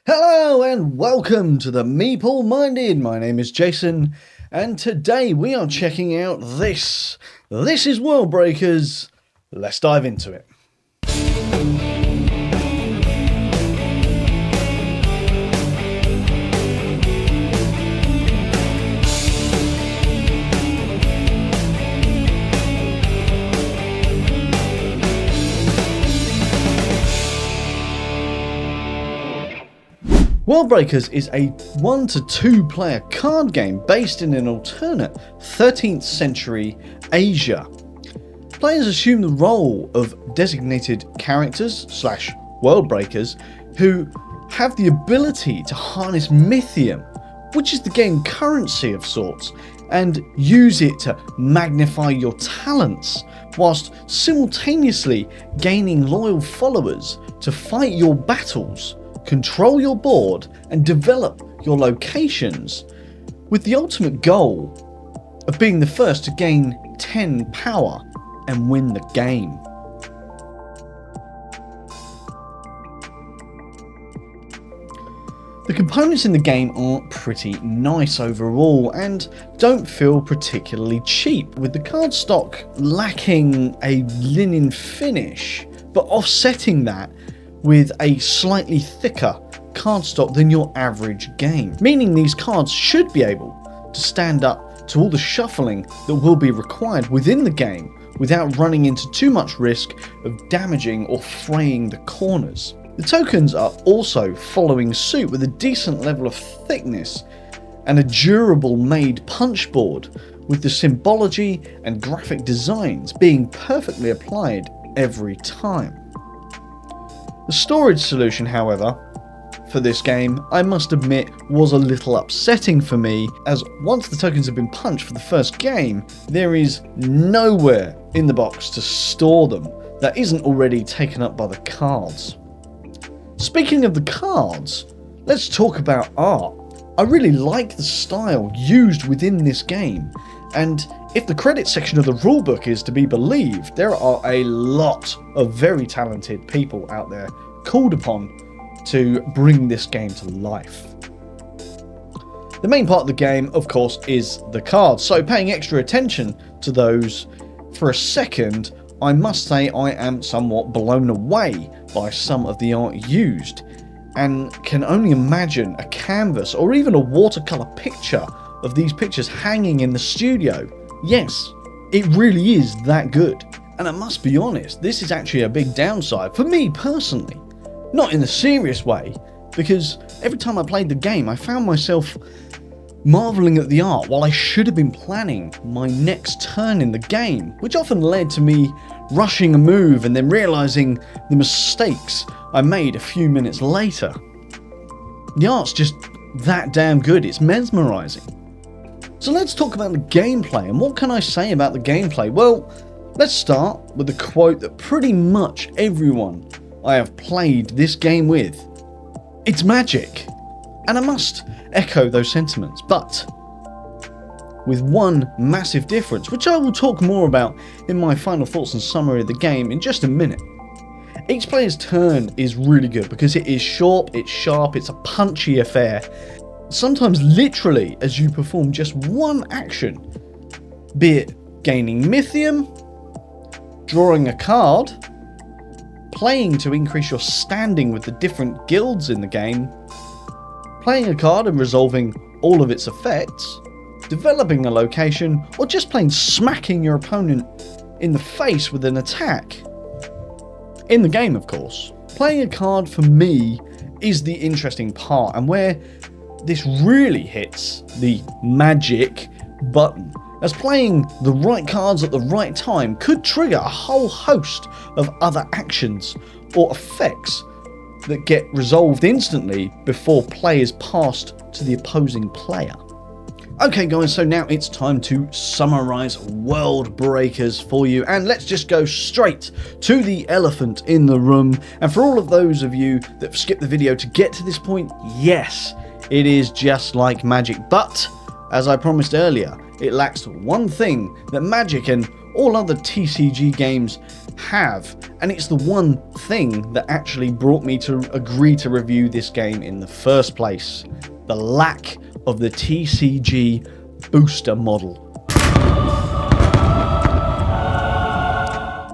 Hello and welcome to the Meeple Minded. My name is Jason, and today we are checking out this. This is Worldbreakers. Let's dive into it. Worldbreakers is a 1 to 2 player card game based in an alternate 13th century Asia. Players assume the role of designated characters / Worldbreakers who have the ability to harness mythium, which is the game currency of sorts, and use it to magnify your talents whilst simultaneously gaining loyal followers to fight your battles, control your board, and develop your locations, with the ultimate goal of being the first to gain 10 power and win the game. The components in the game are pretty nice overall and don't feel particularly cheap, with the cardstock lacking a linen finish, but offsetting that with a slightly thicker cardstock than your average game, meaning these cards should be able to stand up to all the shuffling that will be required within the game without running into too much risk of damaging or fraying the corners. The tokens are also following suit with a decent level of thickness and a durable made punch board, with the symbology and graphic designs being perfectly applied every time. The storage solution, however, for this game, I must admit, was a little upsetting for me, as once the tokens have been punched for the first game, there is nowhere in the box to store them that isn't already taken up by the cards. Speaking of the cards, let's talk about art. I really like the style used within this game, and if the credit section of the rulebook is to be believed, there are a lot of very talented people out there called upon to bring this game to life. The main part of the game, of course, is the cards, so paying extra attention to those for a second, I must say I am somewhat blown away by some of the art used, and can only imagine a canvas or even a watercolour picture of these pictures hanging in the studio. Yes, it really is that good. And I must be honest, this is actually a big downside for me personally. Not in a serious way, because every time I played the game I found myself marvelling at the art while I should have been planning my next turn in the game, which often led to me rushing a move and then realising the mistakes I made a few minutes later. The art's just that damn good, it's mesmerising. So let's talk about the gameplay, and what can I say about the gameplay? Well, let's start with the quote that pretty much everyone I have played this game with. It's magic. And I must echo those sentiments, but with one massive difference, which I will talk more about in my final thoughts and summary of the game in just a minute. Each player's turn is really good because it is short, it's sharp, it's a punchy affair. Sometimes literally as you perform just one action, be it gaining mythium, drawing a card, playing to increase your standing with the different guilds in the game, playing a card and resolving all of its effects, developing a location, or just plain smacking your opponent in the face with an attack. In the game, of course. Playing a card for me is the interesting part, and where this really hits the magic button, as playing the right cards at the right time could trigger a whole host of other actions or effects that get resolved instantly before play is passed to the opposing player. Okay guys, so now it's time to summarise Worldbreakers for you, and let's just go straight to the elephant in the room. And for all of those of you that have skipped the video to get to this point, yes, it is just like magic, but as I promised earlier, it lacks one thing that magic and all other TCG games have, and it's the one thing that actually brought me to agree to review this game in the first place: the lack of the TCG booster model.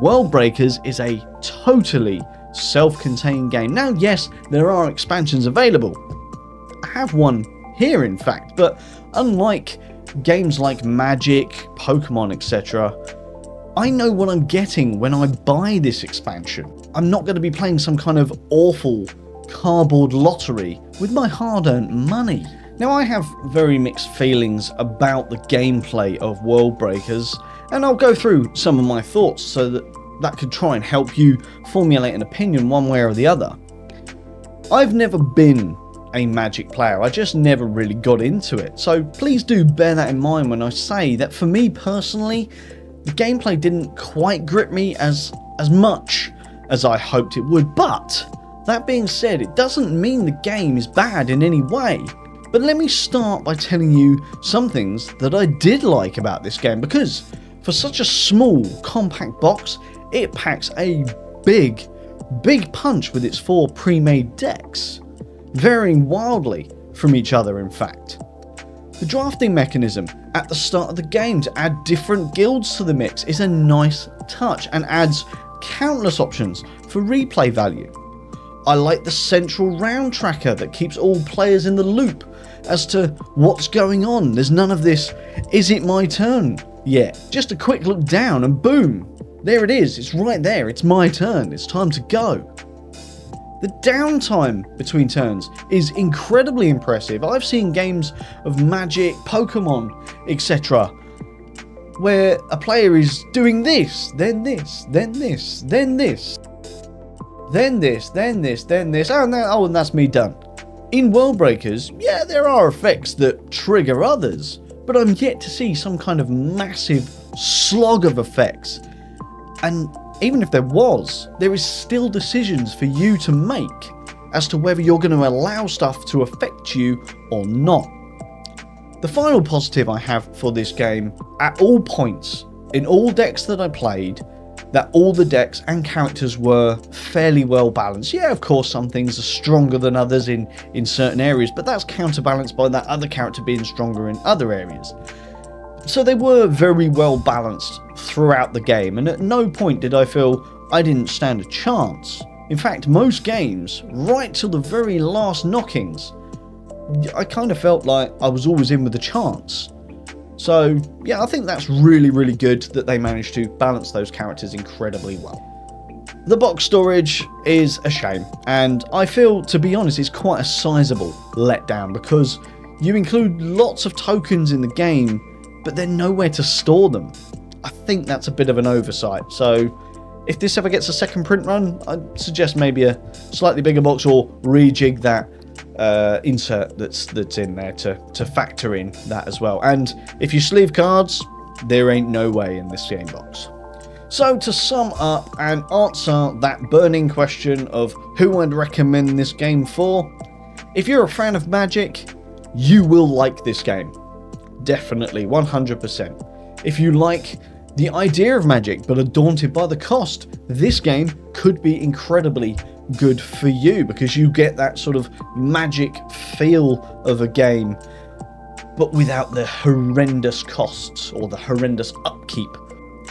Worldbreakers is a totally self-contained game. Now, yes, there are expansions available. I have one here, in fact, but unlike games like Magic, Pokemon, etc., I know what I'm getting when I buy this expansion. I'm not going to be playing some kind of awful cardboard lottery with my hard-earned money. Now, I have very mixed feelings about the gameplay of Worldbreakers, and I'll go through some of my thoughts so that could try and help you formulate an opinion one way or the other. I've never been a Magic player, I just never really got into it, so please do bear that in mind when I say that for me personally, the gameplay didn't quite grip me as much as I hoped it would. But that being said, it doesn't mean the game is bad in any way. But let me start by telling you some things that I did like about this game, because for such a small, compact box, it packs a big punch with its 4 pre-made decks, varying wildly from each other in fact. The drafting mechanism at the start of the game to add different guilds to the mix is a nice touch and adds countless options for replay value. I like the central round tracker that keeps all players in the loop as to what's going on. There's none of this, is it my turn yet? Just a quick look down and boom, there it is, it's right there, it's my turn, it's time to go. The downtime between turns is incredibly impressive. I've seen games of Magic, Pokemon, etc., where a player is doing this, then this, then this, then this, then this, then this, then this, and that's me done. In Worldbreakers, yeah, there are effects that trigger others, but I'm yet to see some kind of massive slog of effects. And even if there was, there is still decisions for you to make as to whether you're going to allow stuff to affect you or not. The final positive I have for this game, at all points, in all decks that I played, that all the decks and characters were fairly well balanced. Yeah, of course, some things are stronger than others in certain areas, but that's counterbalanced by that other character being stronger in other areas. So they were very well balanced throughout the game, and at no point did I feel I didn't stand a chance. In fact, most games, right till the very last knockings, I kind of felt like I was always in with a chance. So yeah, I think that's really, really good that they managed to balance those characters incredibly well. The box storage is a shame, and I feel, to be honest, it's quite a sizable letdown because you include lots of tokens in the game, but then nowhere to store them. I think that's a bit of an oversight, so if this ever gets a second print run, I'd suggest maybe a slightly bigger box or rejig that insert that's in there to factor in that as well. And if you sleeve cards, there ain't no way in this game box. So to sum up and answer that burning question of who I'd recommend this game for, if you're a fan of Magic, you will like this game. Definitely, 100%. If you like the idea of Magic but are daunted by the cost, this game could be incredibly good for you because you get that sort of Magic feel of a game but without the horrendous costs or the horrendous upkeep.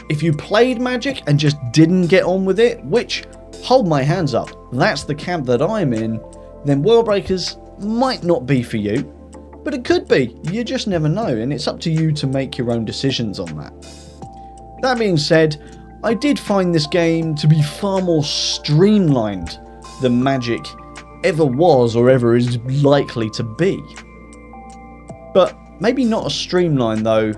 If you played Magic and just didn't get on with it, which, hold my hands up, that's the camp that I'm in, then Worldbreakers might not be for you. But it could be, you just never know, and it's up to you to make your own decisions on that. That being said, I did find this game to be far more streamlined than Magic ever was or ever is likely to be. But maybe not as streamlined though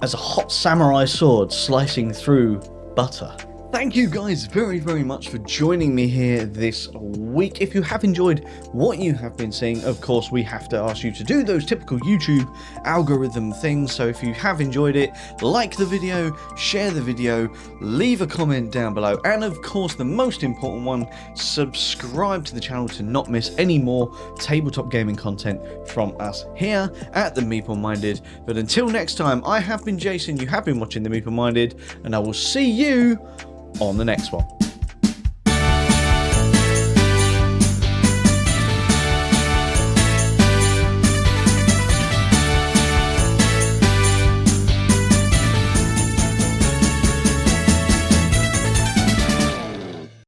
as a hot samurai sword slicing through butter. Thank you guys very, very much for joining me here this week. If you have enjoyed what you have been seeing, of course, we have to ask you to do those typical YouTube algorithm things. So if you have enjoyed it, like the video, share the video, leave a comment down below, and of course, the most important one, subscribe to the channel to not miss any more tabletop gaming content from us here at the Meeple Minded. But until next time, I have been Jason, you have been watching the Meeple Minded, and I will see you on the next one.